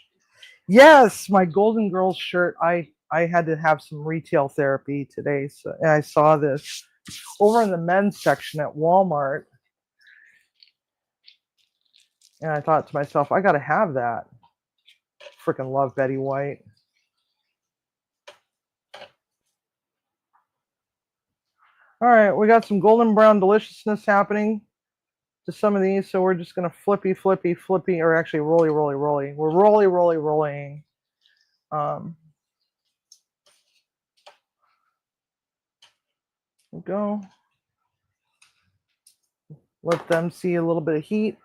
Yes, my Golden Girls shirt. I had to have some retail therapy today, so and I saw this over in the men's section at Walmart, and I thought to myself, I gotta have that. Freaking love Betty White. All right, we got some golden brown deliciousness happening to some of these, so we're just gonna flippy, or actually rolly. We're rolling. Go. Let them see a little bit of heat.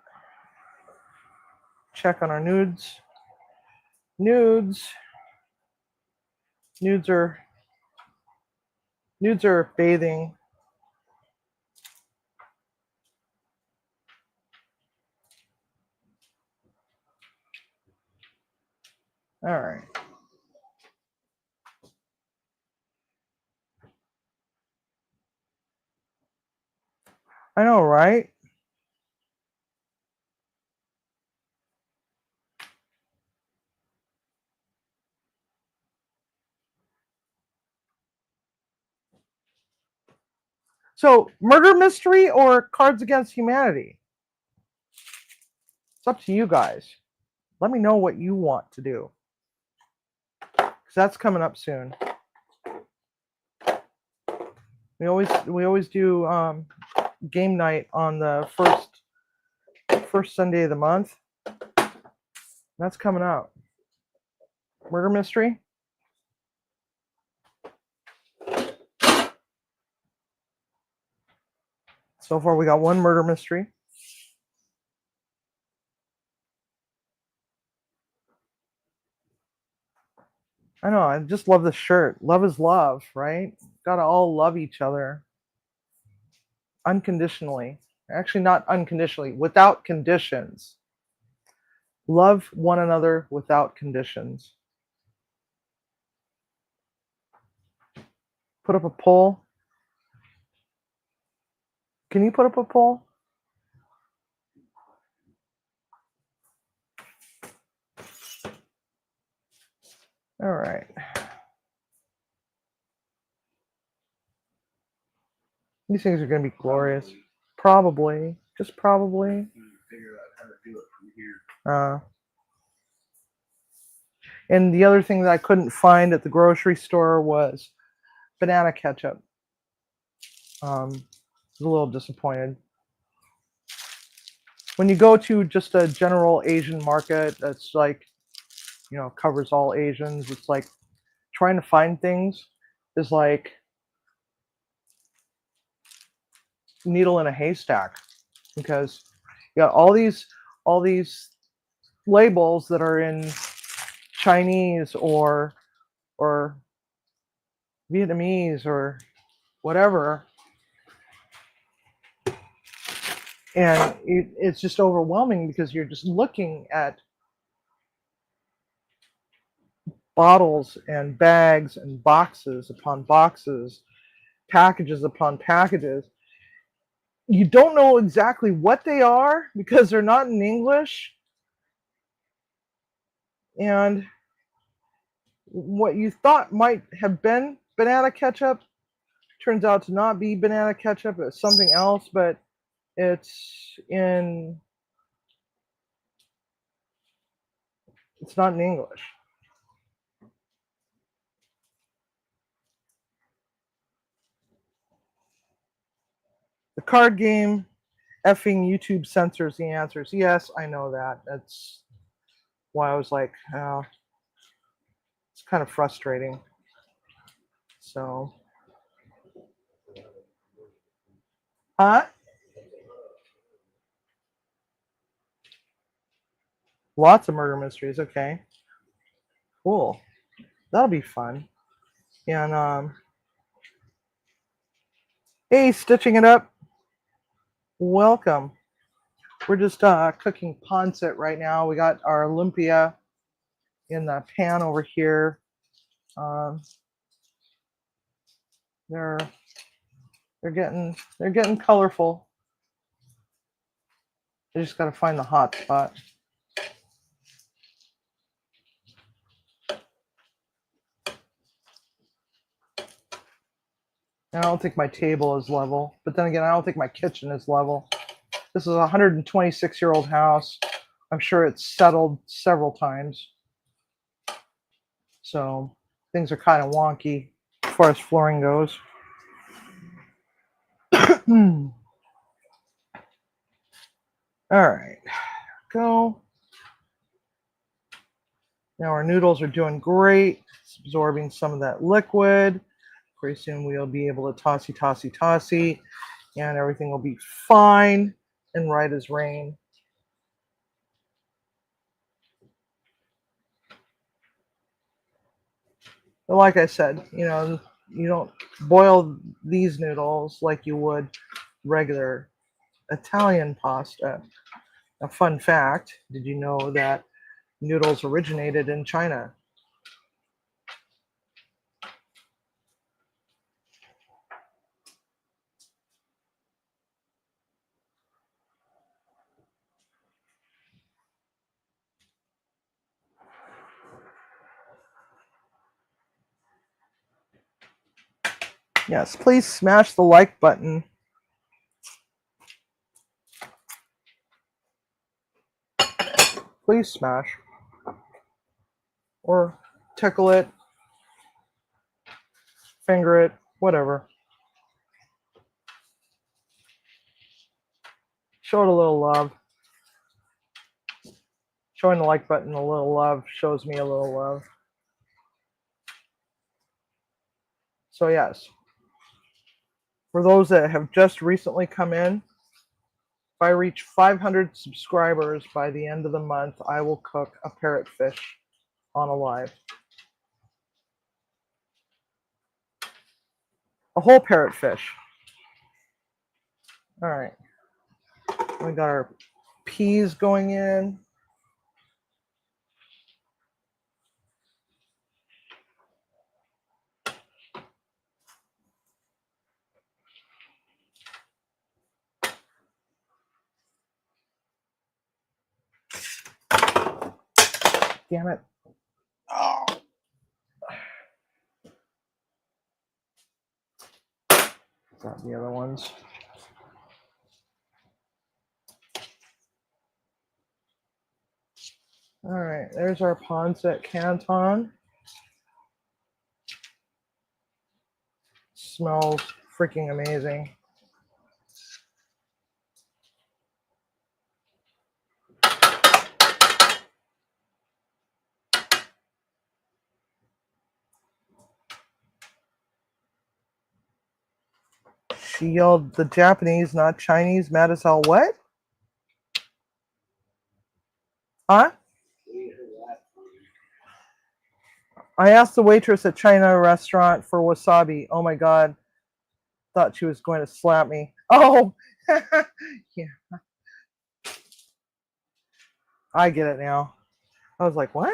Check on our nudes. Nudes are bathing. All right. I know, right? So, murder mystery or Cards Against Humanity? It's up to you guys. Let me know what you want to do, because that's coming up soon. We always do game night on the first Sunday of the month. That's coming up. Murder mystery. So far, we got one murder mystery. I know. I just love this shirt. Love is love, right? Gotta all love each other unconditionally. Actually, not unconditionally, without conditions. Love one another without conditions. Put up a poll. Can you put up a poll? All right. These things are going to be glorious. Probably. Just probably. Figure out how to do it from here. And the other thing that I couldn't find at the grocery store was banana ketchup. I was a little disappointed. When you go to just a general Asian market that's like, covers all Asians, it's like trying to find things is like needle in a haystack, because you got all these labels that are in Chinese or Vietnamese or whatever, And it's just overwhelming because you're just looking at bottles and bags and boxes upon boxes, packages upon packages. You don't know exactly what they are because they're not in English. And what you thought might have been banana ketchup turns out to not be banana ketchup. It's something else, but it's not in English. The card game, effing YouTube censors the answers. Yes, I know that. That's why I was like, oh, it's kind of frustrating. So, huh? Lots of murder mysteries. Okay, cool. That'll be fun. And hey, stitching it up. Welcome. We're just cooking pancit right now. We got our lumpia in the pan over here. Um, they're getting colorful. I just got to find the hot spot. And I don't think my table is level, but then again, I don't think my kitchen is level. This is a 126-year-old house. I'm sure it's settled several times. So things are kind of wonky as far as flooring goes. All right, go. Now our noodles are doing great. It's absorbing some of that liquid. Pretty soon we'll be able to tossy, and everything will be fine and right as rain. But like I said, you don't boil these noodles like you would regular Italian pasta. A fun fact, did you know that noodles originated in China? Yes, please smash the like button. Please smash. Or tickle it, finger it, whatever. Show it a little love. Showing the like button a little love shows me a little love. So yes, for those that have just recently come in, if I reach 500 subscribers by the end of the month, I will cook a parrotfish on a live. A whole parrotfish. All right. We got our peas going in. Damn it. Oh. Got the other ones. All right, there's our Pancit Canton. Smells freaking amazing. She yelled, "The Japanese, not Chinese, mad as hell." What? Huh? I asked the waitress at China restaurant for wasabi. Oh my god. Thought she was going to slap me. Oh, yeah. I get it now. I was like, what?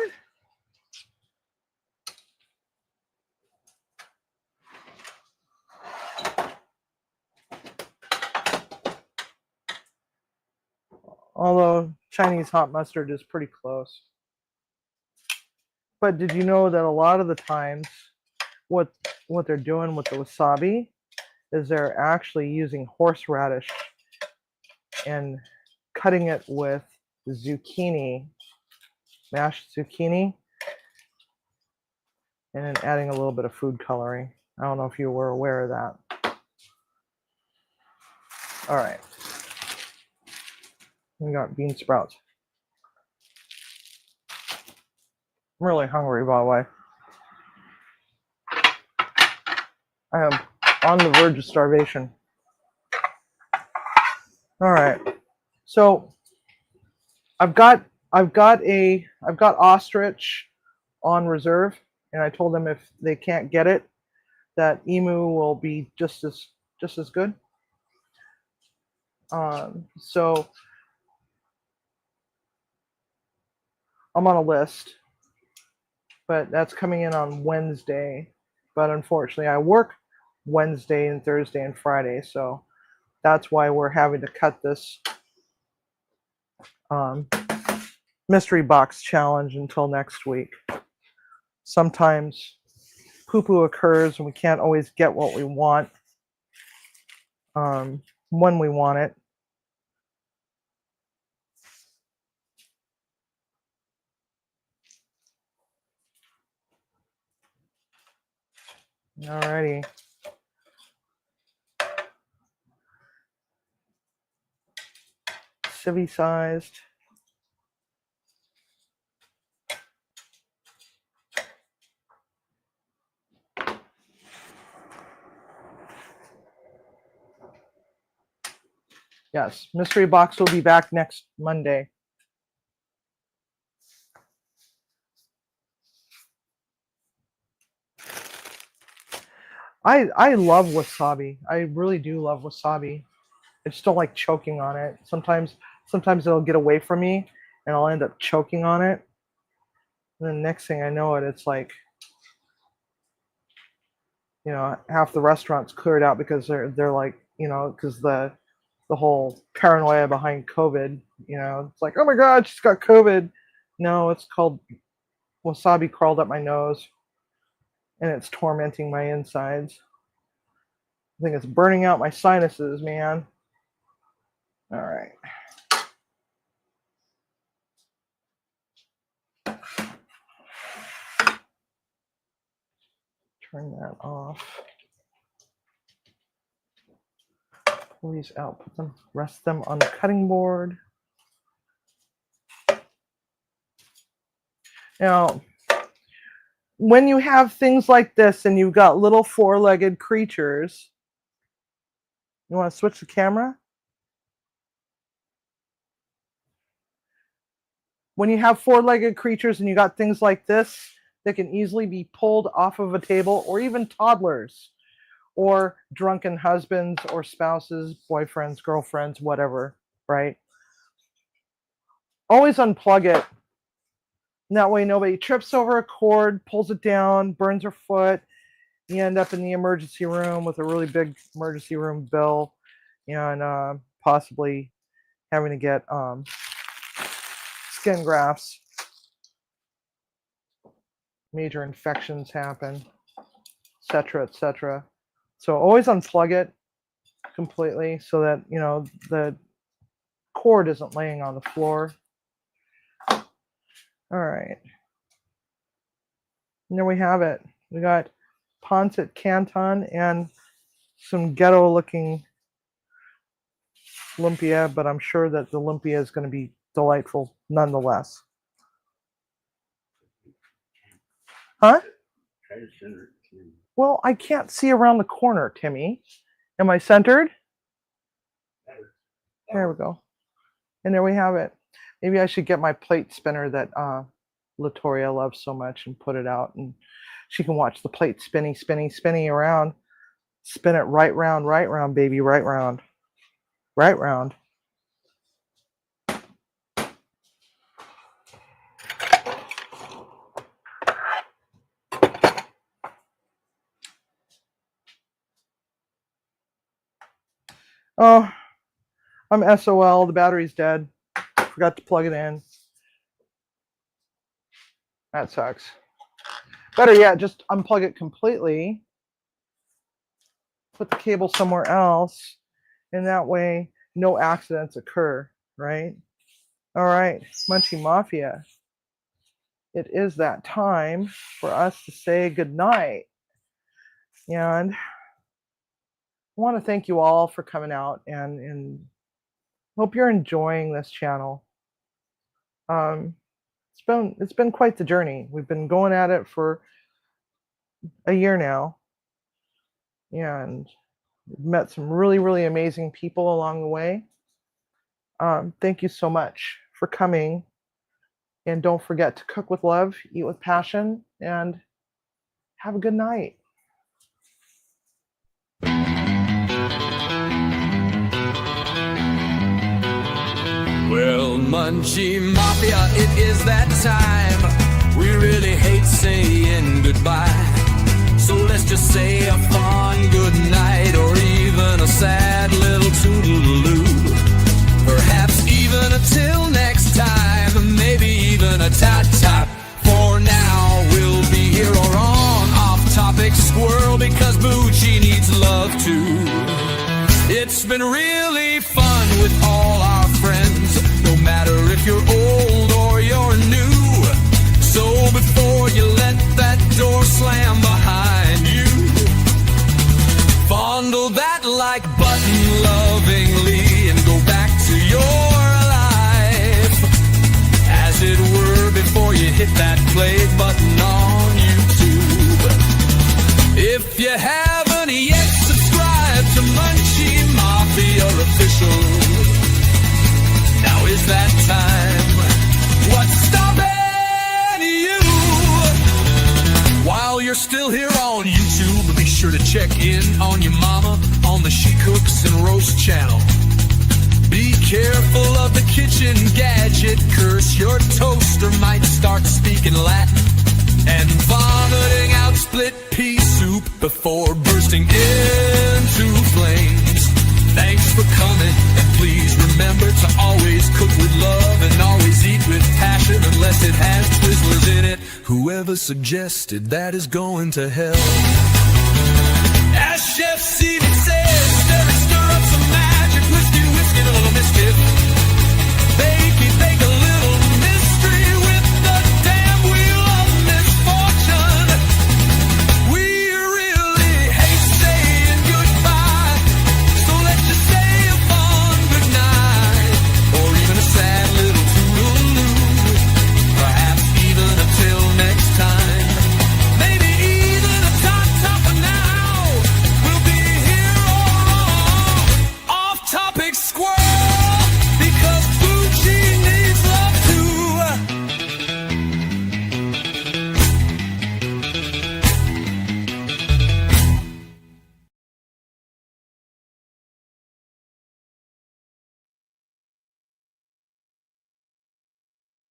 Although Chinese hot mustard is pretty close. But did you know that a lot of the times what they're doing with the wasabi is they're actually using horseradish and cutting it with zucchini, mashed zucchini, and then adding a little bit of food coloring. I don't know if you were aware of that. All right. We got bean sprouts. I'm really hungry, by the way. I am on the verge of starvation. All right. So I've got ostrich on reserve, and I told them if they can't get it, that emu will be just as good. So I'm on a list, but that's coming in on Wednesday. But unfortunately, I work Wednesday and Thursday and Friday, so that's why we're having to cut this mystery box challenge until next week. Sometimes poo-poo occurs and we can't always get what we want when we want it. Alrighty. Sivi sized. Yes, mystery box will be back next Monday. I love wasabi. I really do love wasabi. I just don't like choking on it. Sometimes it'll get away from me and I'll end up choking on it. And then next thing I know it's like, half the restaurant's cleared out because they're like, because the whole paranoia behind COVID, it's like, oh my God, she's got COVID. No, it's called wasabi crawled up my nose and it's tormenting my insides. I think it's burning out my sinuses, man. All right. Turn that off. Pull these out, put them, rest them on the cutting board. Now, when you have things like this and you've got little four-legged creatures, you want to switch the camera? When you have four-legged creatures and you got things like this that can easily be pulled off of a table, or even toddlers, or drunken husbands or spouses, boyfriends, girlfriends, whatever, right? Always unplug it. And that way nobody trips over a cord, pulls it down, burns their foot. You end up in the emergency room with a really big emergency room bill, and possibly having to get skin grafts. Major infections happen, etc., etc. So always unplug it completely so that the cord isn't laying on the floor. All right. And there we have it. We got Pancit Canton and some ghetto-looking lumpia, but I'm sure that the lumpia is going to be delightful nonetheless. Huh? Well, I can't see around the corner, Timmy. Am I centered? There we go. And there we have it. Maybe I should get my plate spinner that Latoria loves so much and put it out, and she can watch the plate spinny, spinny, spinny around. Spin it right round, baby, right round. Right round. Oh, I'm SOL. The battery's dead. Forgot to plug it in. That sucks. Better yet, just unplug it completely. Put the cable somewhere else. And that way, no accidents occur, right? All right, Munchie Mafia. It is that time for us to say goodnight. And I want to thank you all for coming out and hope you're enjoying this channel. It's been quite the journey. We've been going at it for a year now, and met some really, really amazing people along the way. Thank you so much for coming, and don't forget to cook with love, eat with passion, and have a good night. Well, Munchie Mafia, it is that time. We really hate saying goodbye. So let's just say a fond good night, or even a sad little toodaloo. Perhaps even until next time, maybe even a ta-ta. For now, we'll be here or on off-topic squirrel, because Boochie needs love too. It's been really fun with all our friends, no matter if you're old or you're new. So before you let that door slam behind you, fondle that like button lovingly and go back to your life, as it were, before you hit that play button on YouTube. If you haven't yet subscribed to Munchie Mafia Official, now is that time. What's stopping you? While you're still here on YouTube, be sure to check in on your mama on the She Cooks and Roast channel. Be careful of the kitchen gadget curse. Your toaster might start speaking Latin and vomiting out split pea soup before bursting into flames. Thanks for coming, and please remember to always cook with love and always eat with passion, unless it has Twizzlers in it. Whoever suggested that is going to hell. As Chef Sivi